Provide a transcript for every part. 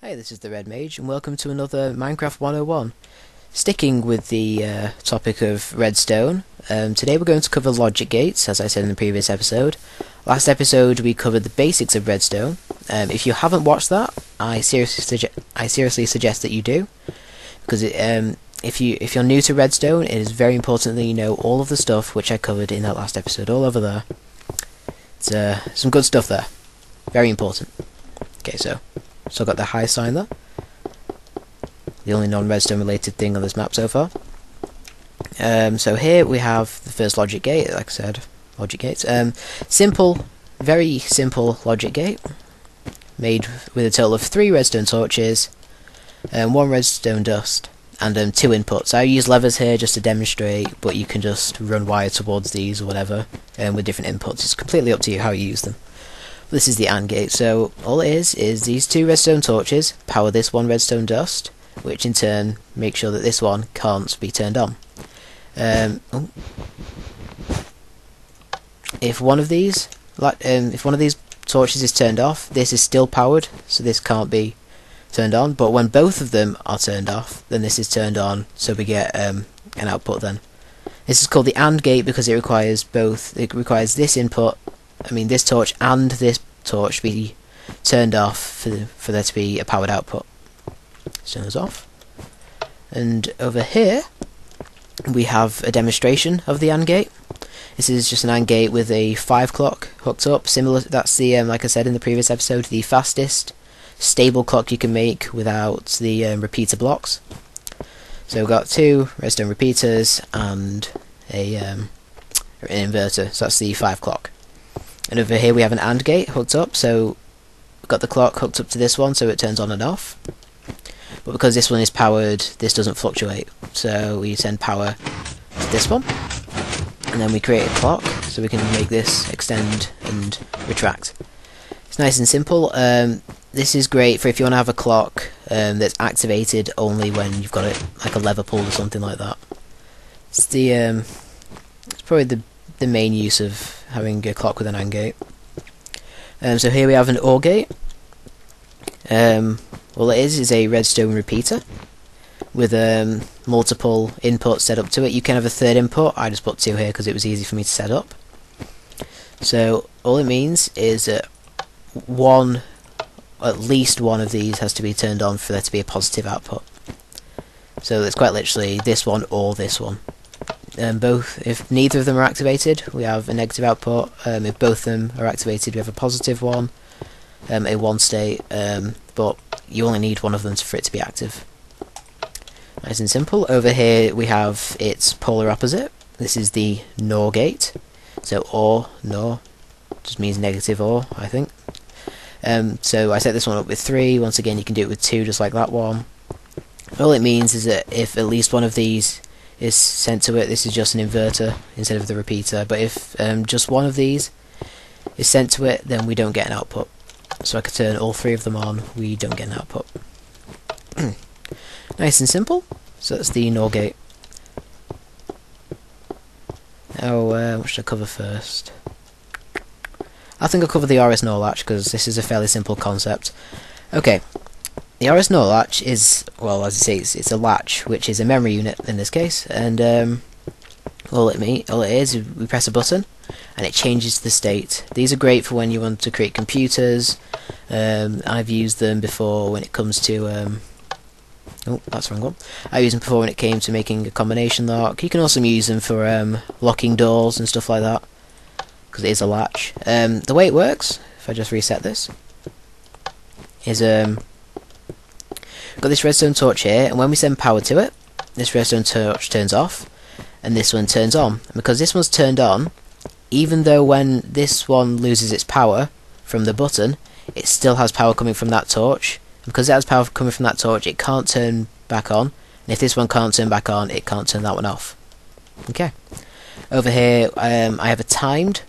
Hey, this is the Red Mage, and welcome to another Minecraft 101. Sticking with the topic of redstone, today we're going to cover logic gates, as I said in the previous episode. Last episode we covered the basics of redstone. If you haven't watched that, I seriously suggest that you do, because if you're new to redstone, it is very important that you know all of the stuff which I covered in that last episode, all over there. It's some good stuff there, very important. Okay, so I've got the high sign there. The only non-redstone related thing on this map so far. So here we have the first logic gate, like I said, logic gates. Simple, very simple logic gate, made with a total of 3 redstone torches, 1 redstone dust, and 2 inputs. I use levers here just to demonstrate, but you can just run wire towards these or whatever, with different inputs. It's completely up to you how you use them. This is the AND gate, so all it is these 2 redstone torches power this 1 redstone dust, which in turn makes sure that this one can't be turned on. If one of these torches is turned off, this is still powered, so this can't be turned on. But when both of them are turned off, then this is turned on, so we get an output. Then this is called the AND gate because it requires both. It requires this input. This torch and this torch to be turned off for there to be a powered output. Turn those off. And over here we have a demonstration of the AND gate. This is just an AND gate with a 5 clock hooked up. Similar, that's the like I said in the previous episode, the fastest stable clock you can make without the repeater blocks. So we've got 2 redstone repeaters and an inverter. So that's the 5 clock. And over here we have an AND gate hooked up, so we've got the clock hooked up to this one, so it turns on and off. But because this one is powered, this doesn't fluctuate, so we send power to this one, and then we create a clock, so we can make this extend and retract. It's nice and simple. This is great for if you want to have a clock that's activated only when you've got it like a lever pulled or something like that. It's probably the main use of having a clock with an AND gate. So here we have an OR gate. All it is a redstone repeater with multiple inputs set up to it. You can have a 3rd input. I just put 2 here because it was easy for me to set up. So all it means is that at least one of these has to be turned on for there to be a positive output. So it's quite literally this one or this one. Both, if neither of them are activated, we have a negative output. If both of them are activated, we have a positive one, a 1 state, but you only need one of them for it to be active. Nice and simple. Over here we have its polar opposite. This is the NOR gate. So OR, NOR, just means negative OR, I think. So I set this one up with 3. Once again, you can do it with 2, just like that one. All it means is that if at least one of these is sent to it, this is just an inverter instead of the repeater. But if just one of these is sent to it, then we don't get an output. So I could turn all 3 of them on, we don't get an output. Nice and simple. So that's the NOR gate. Now, what should I cover first? I think I'll cover the RS NOR latch because this is a fairly simple concept. Okay. The RS NOR latch is, well, as it says, it's a latch, which is a memory unit in this case, and all it is we press a button, and it changes the state. These are great for when you want to create computers. I've used them before when it comes to, oh, that's the wrong one. I used them before when it came to making a combination lock. You can also use them for locking doors and stuff like that, because it is a latch. The way it works, if I just reset this, is got this redstone torch here, and when we send power to it, this redstone torch turns off, and this one turns on. And because this one's turned on, even though when this one loses its power from the button, it still has power coming from that torch. And because it has power coming from that torch, it can't turn back on. And if this one can't turn back on, it can't turn that one off. Okay. Over here, I have a timed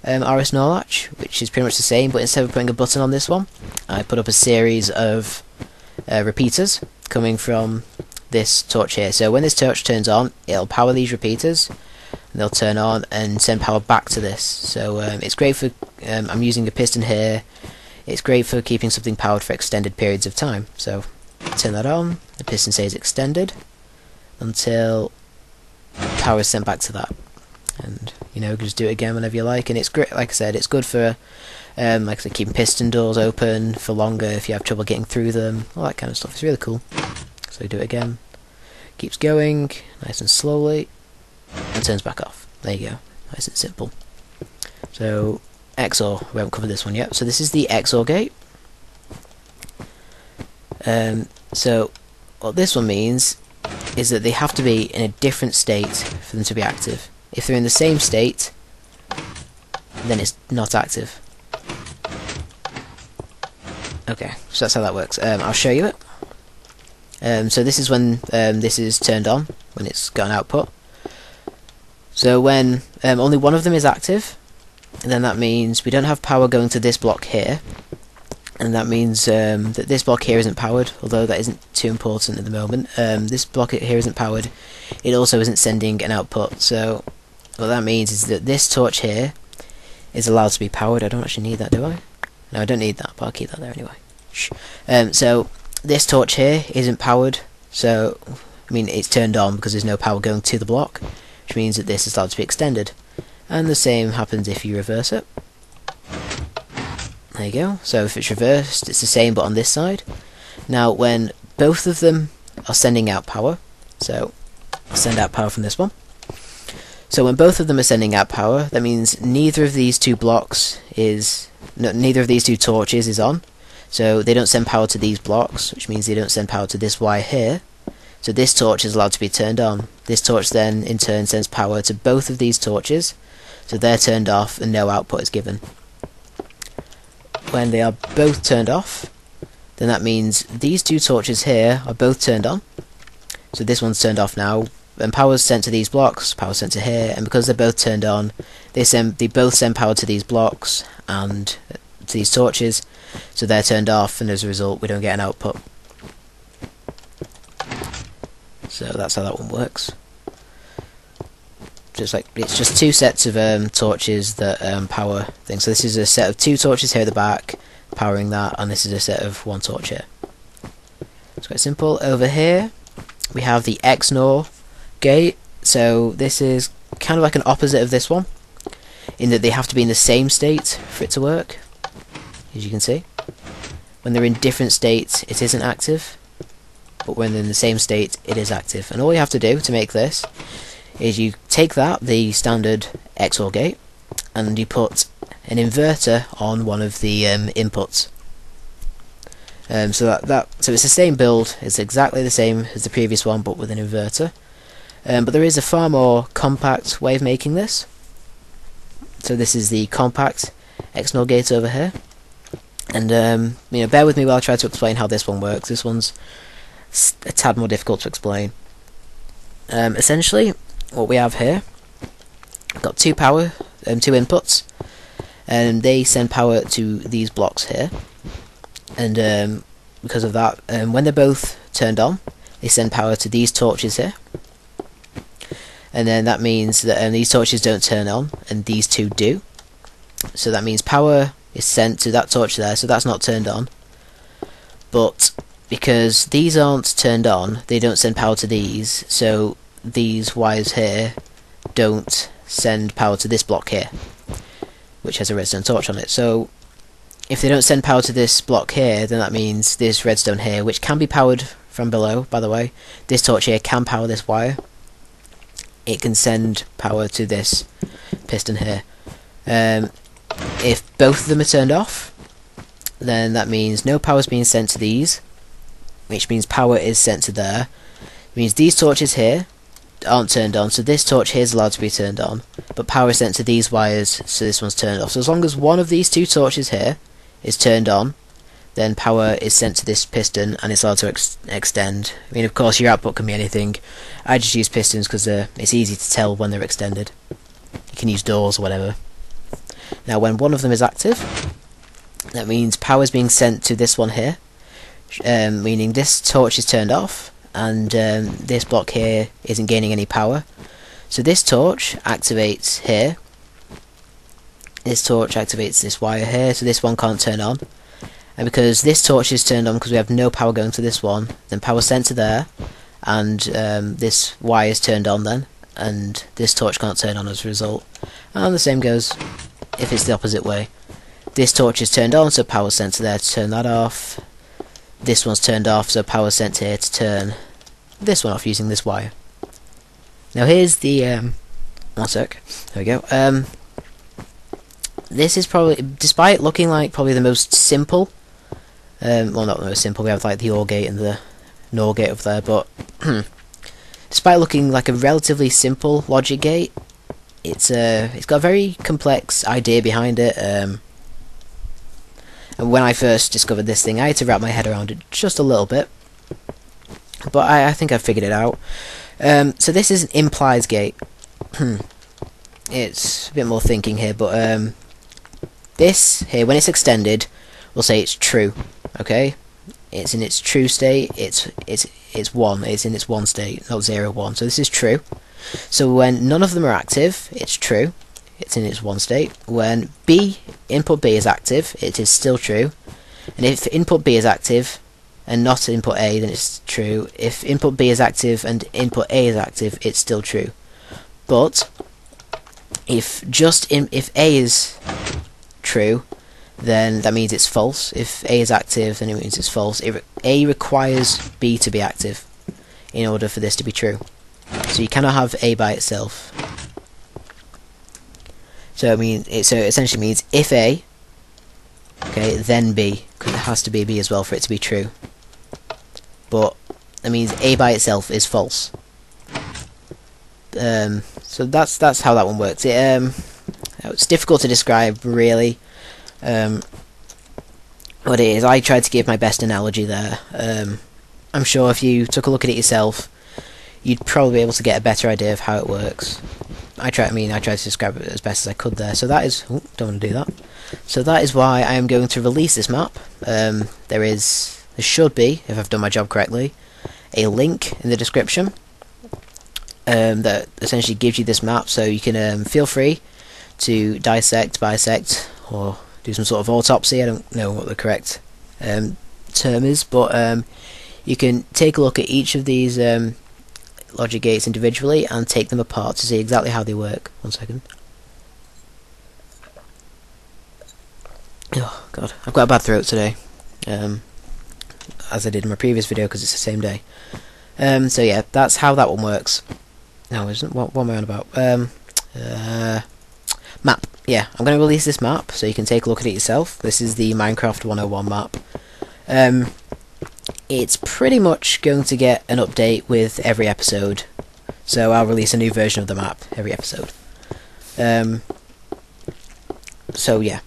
RS NOR latch, which is pretty much the same, but instead of putting a button on this one, I put up a series of repeaters coming from this torch here. So when this torch turns on, it'll power these repeaters, and they'll turn on and send power back to this. So it's great for I'm using a piston here it's great for keeping something powered for extended periods of time. So turn that on, the piston stays extended until power is sent back to that, and you know, just do it again whenever you like. And it's great, like I said, it's good for like I said, keeping piston doors open for longer if you have trouble getting through them, all that kind of stuff. It's really cool. So do it again, keeps going nice and slowly, and turns back off. There you go, nice and simple. So XOR, we haven't covered this one yet. So this is the XOR gate. So what this one means is that they have to be in a different state for them to be active. If they're in the same state, then it's not active. Okay, so that's how that works. I'll show you it. So this is when this is turned on, when it's got an output. So when only one of them is active, then that means we don't have power going to this block here, and that means that this block here isn't powered, although that isn't too important at the moment. This block here isn't powered. It also isn't sending an output, so what that means is that this torch here is allowed to be powered. I don't actually need that, do I? No, I don't need that, but I'll keep that there anyway. So this torch here isn't powered, so I mean it's turned on because there's no power going to the block, which means that this is allowed to be extended. And the same happens if you reverse it. There you go. So if it's reversed, it's the same but on this side. Now when both of them are sending out power, so I'll send out power from this one. So when both of them are sending out power, that means neither of these two blocks is, neither of these two torches is on. So they don't send power to these blocks, which means they don't send power to this wire here. So this torch is allowed to be turned on. This torch then in turn sends power to both of these torches, so they're turned off and no output is given. When they are both turned off, then that means these two torches here are both turned on. So this one's turned off now, and power is sent to these blocks, power sent to here, and because they're both turned on, they both send power to these blocks and to these torches, so they're turned off, and as a result we don't get an output. So that's how that one works. Just like it's just two sets of torches that power things. So this is a set of two torches here at the back powering that, and this is a set of one torch here. It's quite simple. Over here we have the XNOR gate. So this is kind of like an opposite of this one, in that they have to be in the same state for it to work. As you can see, when they're in different states it isn't active, but when they're in the same state it is active. And all you have to do to make this is you take that, the standard XOR gate, and you put an inverter on one of the inputs. So it's the same build, it's exactly the same as the previous one but with an inverter. But there is a far more compact way of making this. So this is the compact XNOR gate over here. And you know, bear with me while I try to explain how this one works. This one's a tad more difficult to explain. Essentially, what we have here, we've got two inputs, and they send power to these blocks here. And because of that, when they're both turned on, they send power to these torches here. And then that means that these torches don't turn on, and these two do. So that means power is sent to that torch there, so that's not turned on. But because these aren't turned on, they don't send power to these, so these wires here don't send power to this block here, which has a redstone torch on it. So if they don't send power to this block here, then that means this redstone here, which can be powered from below, by the way, this torch here can power this wire. It can send power to this piston here. If both of them are turned off, then that means no power is being sent to these, which means power is sent to there. It means these torches here aren't turned on, so this torch here is allowed to be turned on, but power is sent to these wires, so this one's turned off. So as long as one of these two torches here is turned on, then power is sent to this piston and it's allowed to extend. I mean, of course your output can be anything. I just use pistons because it's easy to tell when they're extended. You can use doors or whatever. Now when one of them is active, that means power is being sent to this one here, meaning this torch is turned off, and this block here isn't gaining any power. So this torch activates here, this torch activates this wire here, so this one can't turn on, And because this torch is turned on because we have no power going to this one, then power sent to there, and this wire is turned on then, and this torch can't turn on as a result. And the same goes if it's the opposite way. This torch is turned on, so power sent to there to turn that off. This one's turned off, so power sent to here to turn this one off using this wire. Now here's the one sec. There we go. This is probably, despite looking like probably the most simple, well, not the most simple. We have like the OR gate and the NOR gate over there, but despite looking like a relatively simple logic gate, it's got a very complex idea behind it. And when I first discovered this thing, I had to wrap my head around it just a little bit, but I think I've figured it out. So this is an implies gate. It's a bit more thinking here, but this here, when it's extended, we'll say it's true. Okay, it's in its true state. It's 1. It's in its 1 state, not 0, 1. So this is true. So when none of them are active, it's true. It's in its 1 state. When input B is active, it is still true. And if input B is active and not input A, then it's true. If input B is active and input A is active, it's still true. But if A is true, then that means it's false. If A is active, then it means it's false. A requires B to be active in order for this to be true. So you cannot have A by itself. So it essentially means if A, okay, then B, because it has to be B as well for it to be true. But that means A by itself is false. So that's how that one works. It's difficult to describe, really. What it is, I tried to give my best analogy there. I'm sure if you took a look at it yourself, you'd probably be able to get a better idea of how it works. I tried to describe it as best as I could there. So that is, don't want to do that. So that is why I am going to release this map. There should be, if I've done my job correctly, a link in the description that essentially gives you this map, so you can feel free to dissect, bisect, or do some sort of autopsy. I don't know what the correct term is, but you can take a look at each of these logic gates individually and take them apart to see exactly how they work. 1 second. Oh god, I've got a bad throat today, as I did in my previous video because it's the same day. So yeah, that's how that one works. No, isn't. What am I on about? Map. Yeah, I'm going to release this map so you can take a look at it yourself. This is the Minecraft 101 map. It's pretty much going to get an update with every episode, so I'll release a new version of the map every episode. So yeah,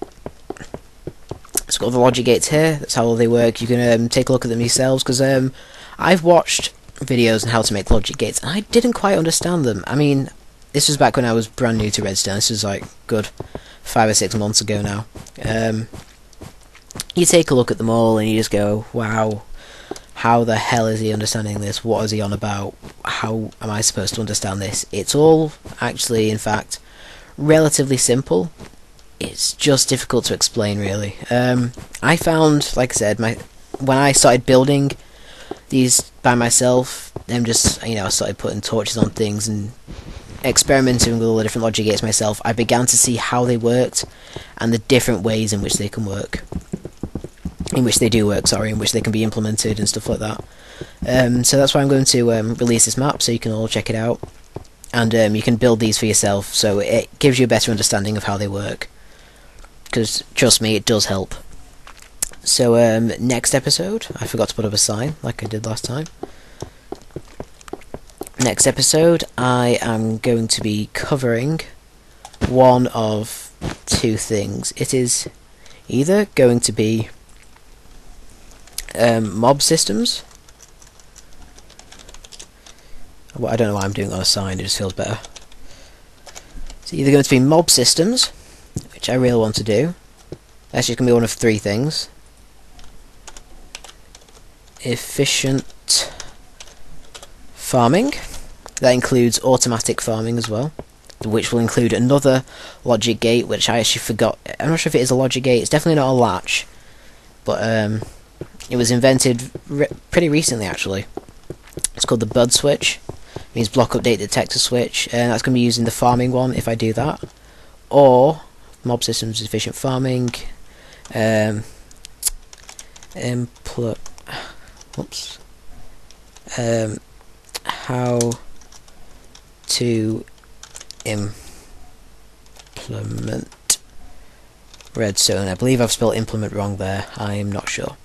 it's got the logic gates here. That's how they work. You can take a look at them yourselves, because I've watched videos on how to make logic gates and I didn't quite understand them. I mean, this was back when I was brand new to Redstone. This was like good 5 or 6 months ago now. You take a look at them all and you just go, wow, how the hell is he understanding this? What is he on about? How am I supposed to understand this? It's all actually, in fact, relatively simple. It's just difficult to explain, really. I found, like I said, when I started building these by myself, I started putting torches on things and experimenting with all the different logic gates myself. I began to see how they worked and the different ways in which they can work. In which they do work, in which they can be implemented and stuff like that. So that's why I'm going to release this map so you can all check it out. And you can build these for yourself, so it gives you a better understanding of how they work. Because, trust me, it does help. So, next episode, I forgot to put up a sign, like I did last time. Next episode, I am going to be covering one of 2 things. It is either going to be mob systems. Well, I don't know why I'm doing it on a sign, it just feels better. It's either going to be mob systems, which I really want to do. That's just going to be one of 3 things. Efficient farming. That includes automatic farming as well, which will include another logic gate, which I actually forgot. I'm not sure if it is a logic gate. It's definitely not a latch. but it was invented pretty recently actually. It's called the bud switch. It means block update detector switch, and that's going to be using the farming one if I do that, or mob systems efficient farming. How to implement redstone. I believe I've spelled implement wrong there. I'm not sure.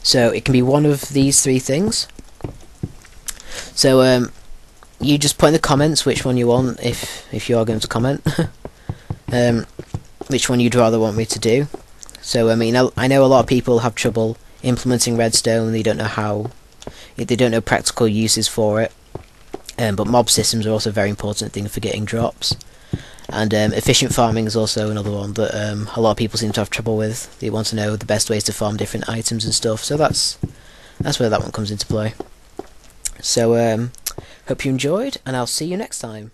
So it can be one of these three things. So you just put in the comments which one you want, if you are going to comment. Which one you'd rather want me to do. So I mean, I know a lot of people have trouble implementing redstone. They don't know how. They don't know practical uses for it. But mob systems are also a very important thing for getting drops. And efficient farming is also another one that a lot of people seem to have trouble with. They want to know the best ways to farm different items and stuff. So that's where that one comes into play. So hope you enjoyed, and I'll see you next time.